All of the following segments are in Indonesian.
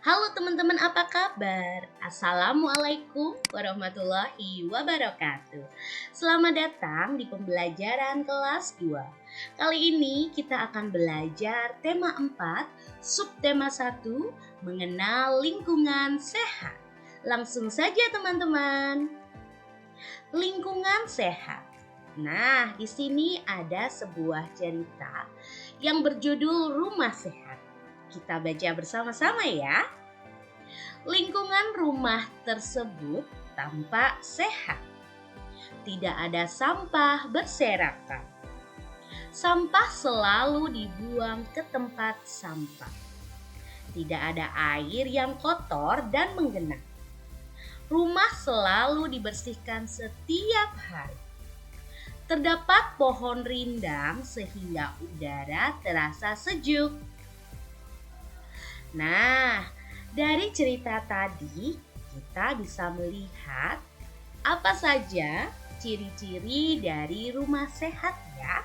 Halo teman-teman, apa kabar? Assalamualaikum warahmatullahi wabarakatuh. Selamat datang di pembelajaran kelas 2. Kali ini kita akan belajar tema 4, subtema 1, mengenal lingkungan sehat. Langsung saja teman-teman. Lingkungan sehat. Nah, di sini ada sebuah cerita yang berjudul Rumah Sehat. Kita baca bersama-sama ya. Lingkungan rumah tersebut tampak sehat. Tidak ada sampah berserakan. Sampah selalu dibuang ke tempat sampah. Tidak ada air yang kotor dan menggenang. Rumah selalu dibersihkan setiap hari. Terdapat pohon rindang sehingga udara terasa sejuk. Nah, dari cerita tadi kita bisa melihat apa saja ciri-ciri dari rumah sehat ya.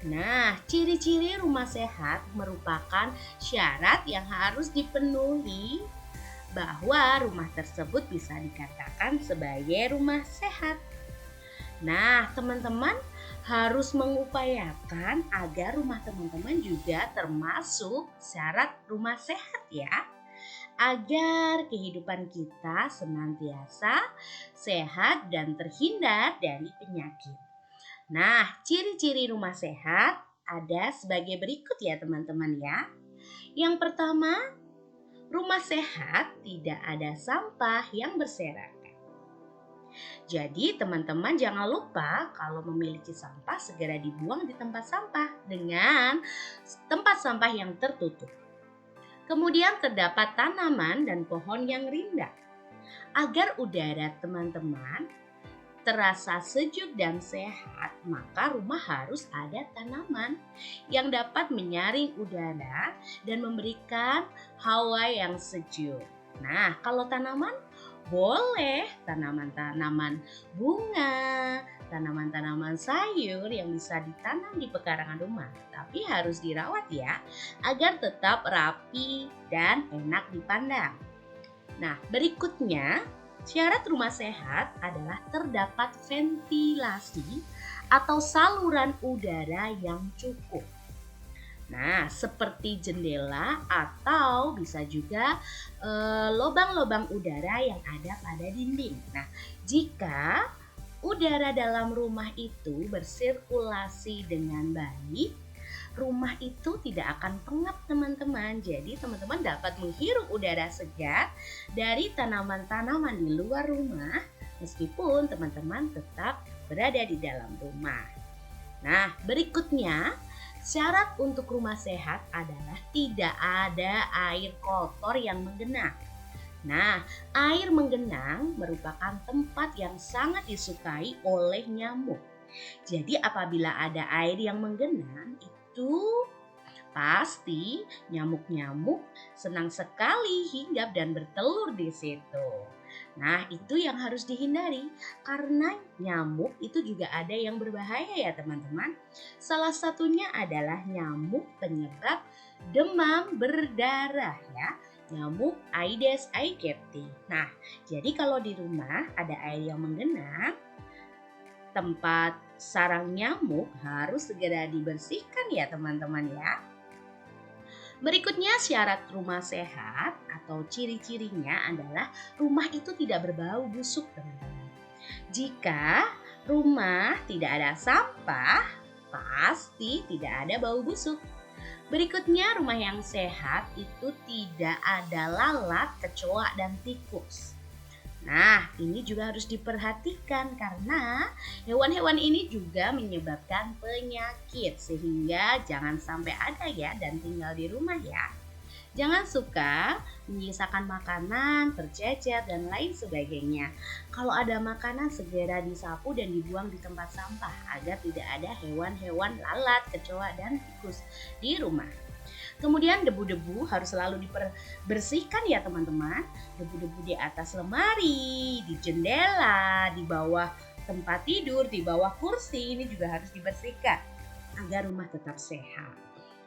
Nah, ciri-ciri rumah sehat merupakan syarat yang harus dipenuhi bahwa rumah tersebut bisa dikatakan sebagai rumah sehat. Nah, teman-teman harus mengupayakan agar rumah teman-teman juga termasuk syarat rumah sehat ya. Agar kehidupan kita senantiasa sehat dan terhindar dari penyakit. Nah, ciri-ciri rumah sehat ada sebagai berikut ya teman-teman ya. Yang pertama, rumah sehat tidak ada sampah yang berserakan. Jadi teman-teman jangan lupa kalau memiliki sampah segera dibuang di tempat sampah dengan tempat sampah yang tertutup. Kemudian terdapat tanaman dan pohon yang rindang. Agar udara teman-teman terasa sejuk dan sehat, maka rumah harus ada tanaman yang dapat menyaring udara dan memberikan hawa yang sejuk. Nah, kalau tanaman boleh tanaman-tanaman bunga, tanaman-tanaman sayur yang bisa ditanam di pekarangan rumah. Tapi harus dirawat ya, agar tetap rapi dan enak dipandang. Nah, berikutnya syarat rumah sehat adalah terdapat ventilasi atau saluran udara yang cukup. Nah, seperti jendela atau bisa juga lubang-lubang udara yang ada pada dinding. Nah, jika udara dalam rumah itu bersirkulasi dengan baik, rumah itu tidak akan pengap teman-teman. Jadi teman-teman dapat menghirup udara segar dari tanaman-tanaman di luar rumah meskipun teman-teman tetap berada di dalam rumah. Nah, berikutnya syarat untuk rumah sehat adalah tidak ada air kotor yang menggenang. Nah, air menggenang merupakan tempat yang sangat disukai oleh nyamuk. Jadi apabila ada air yang menggenang itu pasti nyamuk-nyamuk senang sekali hinggap dan bertelur di situ. Nah, itu yang harus dihindari karena nyamuk itu juga ada yang berbahaya ya teman-teman. Salah satunya adalah nyamuk penyebab demam berdarah ya. Nyamuk Aedes aegypti. Nah, jadi kalau di rumah ada air yang menggenang, tempat sarang nyamuk harus segera dibersihkan ya teman-teman ya. Berikutnya syarat rumah sehat atau ciri-cirinya adalah rumah itu tidak berbau busuk teman-teman. Jika rumah tidak ada sampah, pasti tidak ada bau busuk. Berikutnya rumah yang sehat itu tidak ada lalat, kecoa, dan tikus. Nah, ini juga harus diperhatikan karena hewan-hewan ini juga menyebabkan penyakit sehingga jangan sampai ada ya dan tinggal di rumah ya. Jangan suka menyisakan makanan, tercecer dan lain sebagainya. Kalau ada makanan segera disapu dan dibuang di tempat sampah agar tidak ada hewan-hewan lalat, kecoa dan tikus di rumah. Kemudian debu-debu harus selalu dibersihkan ya teman-teman. Debu-debu di atas lemari, di jendela, di bawah tempat tidur, di bawah kursi ini juga harus dibersihkan agar rumah tetap sehat.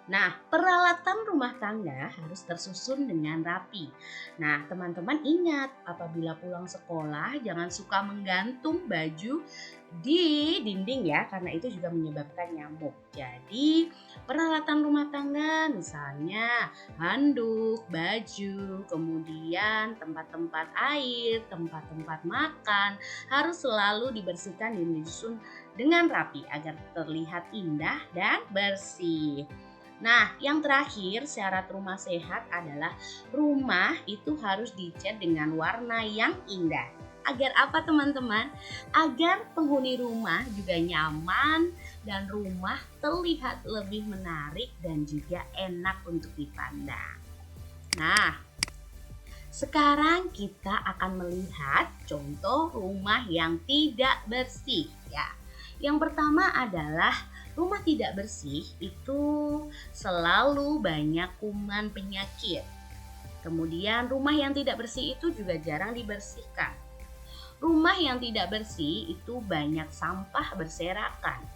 Nah, peralatan rumah tangga harus tersusun dengan rapi. Nah, teman-teman ingat, apabila pulang sekolah jangan suka menggantung baju di dinding ya, karena itu juga menyebabkan nyamuk. Jadi, peralatan rumah tangga misalnya handuk, baju, kemudian tempat-tempat air, tempat-tempat makan harus selalu dibersihkan dan disusun dengan rapi agar terlihat indah dan bersih. Nah, yang terakhir syarat rumah sehat adalah rumah itu harus dicat dengan warna yang indah. Agar apa teman-teman? Agar penghuni rumah juga nyaman dan rumah terlihat lebih menarik dan juga enak untuk dipandang. Nah, sekarang kita akan melihat contoh rumah yang tidak bersih ya. Yang pertama adalah rumah tidak bersih itu selalu banyak kuman penyakit. Kemudian rumah yang tidak bersih itu juga jarang dibersihkan. Rumah yang tidak bersih itu banyak sampah berserakan.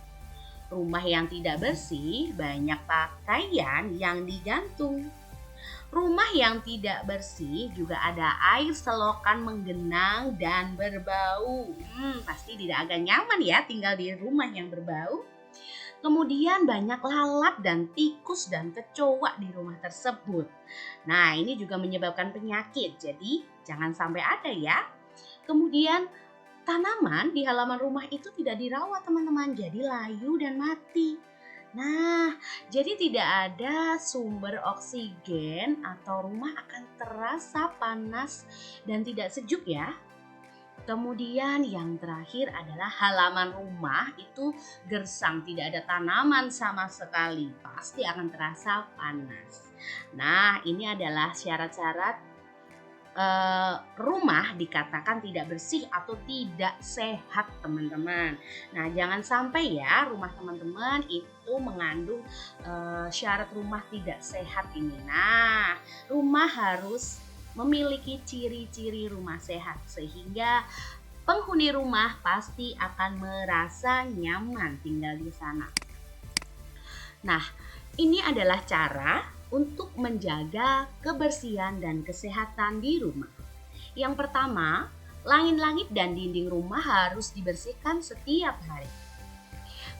Rumah yang tidak bersih banyak pakaian yang digantung. Rumah yang tidak bersih juga ada air selokan menggenang dan berbau. Pasti tidak agak nyaman ya tinggal di rumah yang berbau. Kemudian banyak lalat dan tikus dan kecoa di rumah tersebut. Nah, ini juga menyebabkan penyakit. Jadi, jangan sampai ada ya. Kemudian tanaman di halaman rumah itu tidak dirawat teman-teman, jadi layu dan mati. Nah, jadi tidak ada sumber oksigen atau rumah akan terasa panas dan tidak sejuk ya. Kemudian yang terakhir adalah halaman rumah itu gersang, tidak ada tanaman sama sekali, pasti akan terasa panas. Nah, ini adalah syarat-syarat rumah dikatakan tidak bersih atau tidak sehat teman-teman. Nah, jangan sampai ya rumah teman-teman itu mengandung syarat rumah tidak sehat ini. Nah, rumah harus memiliki ciri-ciri rumah sehat sehingga penghuni rumah pasti akan merasa nyaman tinggal di sana. Nah, ini adalah cara untuk menjaga kebersihan dan kesehatan di rumah. Yang pertama, langit-langit dan dinding rumah harus dibersihkan setiap hari.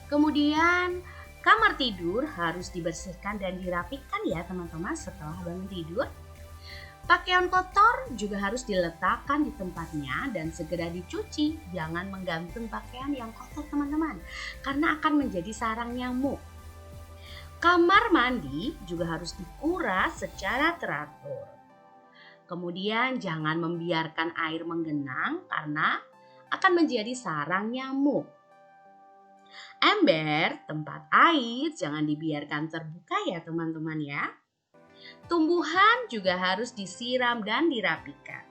Kemudian, kamar tidur harus dibersihkan dan dirapikan ya teman-teman setelah bangun tidur. Pakaian kotor juga harus diletakkan di tempatnya dan segera dicuci. Jangan menggantung pakaian yang kotor teman-teman, karena akan menjadi sarang nyamuk. Kamar mandi juga harus dikuras secara teratur. Kemudian jangan membiarkan air menggenang karena akan menjadi sarang nyamuk. Ember, tempat air jangan dibiarkan terbuka ya teman-teman ya. Tumbuhan juga harus disiram dan dirapikan.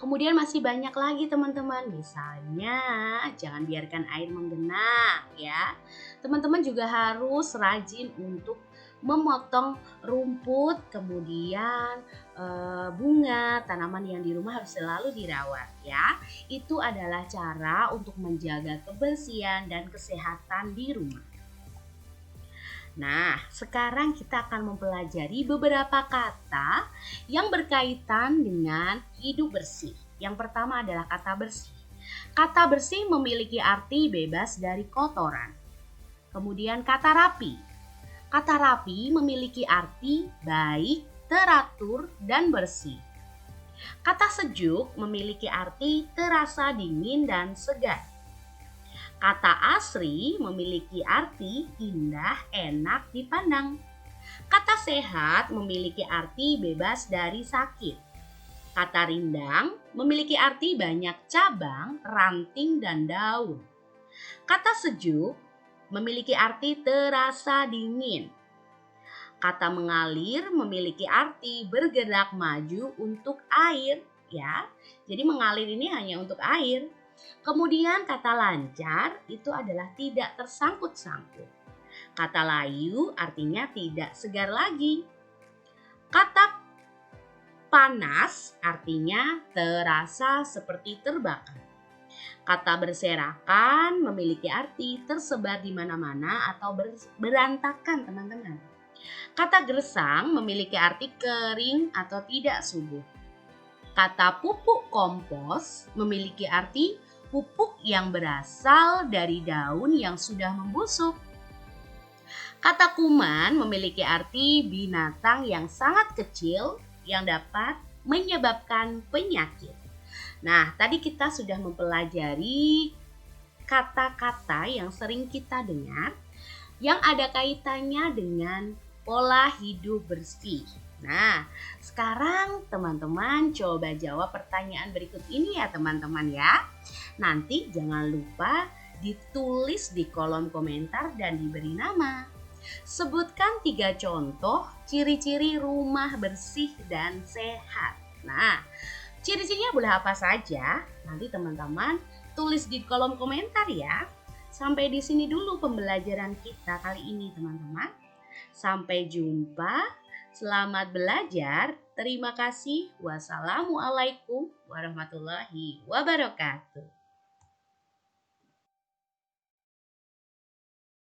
Kemudian masih banyak lagi teman-teman, misalnya jangan biarkan air menggenang ya. Teman-teman juga harus rajin untuk memotong rumput, kemudian bunga, tanaman yang di rumah harus selalu dirawat ya. Itu adalah cara untuk menjaga kebersihan dan kesehatan di rumah. Nah, sekarang kita akan mempelajari beberapa kata yang berkaitan dengan hidup bersih. Yang pertama adalah kata bersih. Kata bersih memiliki arti bebas dari kotoran. Kemudian kata rapi. Kata rapi memiliki arti baik, teratur, dan bersih. Kata sejuk memiliki arti terasa dingin dan segar. Kata asri memiliki arti indah, enak dipandang. Kata sehat memiliki arti bebas dari sakit. Kata rindang memiliki arti banyak cabang, ranting, dan daun. Kata sejuk memiliki arti terasa dingin. Kata mengalir memiliki arti bergerak maju untuk air, ya. Jadi mengalir ini hanya untuk air. Kemudian kata lancar itu adalah tidak tersangkut-sangkut. Kata layu artinya tidak segar lagi. Kata panas artinya terasa seperti terbakar. Kata berserakan memiliki arti tersebar di mana-mana atau berantakan teman-teman. Kata gersang memiliki arti kering atau tidak subur. Kata pupuk kompos memiliki arti pupuk yang berasal dari daun yang sudah membusuk. Kata kuman memiliki arti binatang yang sangat kecil yang dapat menyebabkan penyakit. Nah, tadi kita sudah mempelajari kata-kata yang sering kita dengar yang ada kaitannya dengan pola hidup bersih. Nah, sekarang teman-teman coba jawab pertanyaan berikut ini ya teman-teman ya. Nanti jangan lupa ditulis di kolom komentar dan diberi nama. Sebutkan 3 contoh ciri-ciri rumah bersih dan sehat. Nah, ciri-cirinya boleh apa saja? Nanti teman-teman tulis di kolom komentar ya. Sampai di sini dulu pembelajaran kita kali ini teman-teman. Sampai jumpa. Selamat belajar. Terima kasih. Wassalamualaikum warahmatullahi wabarakatuh.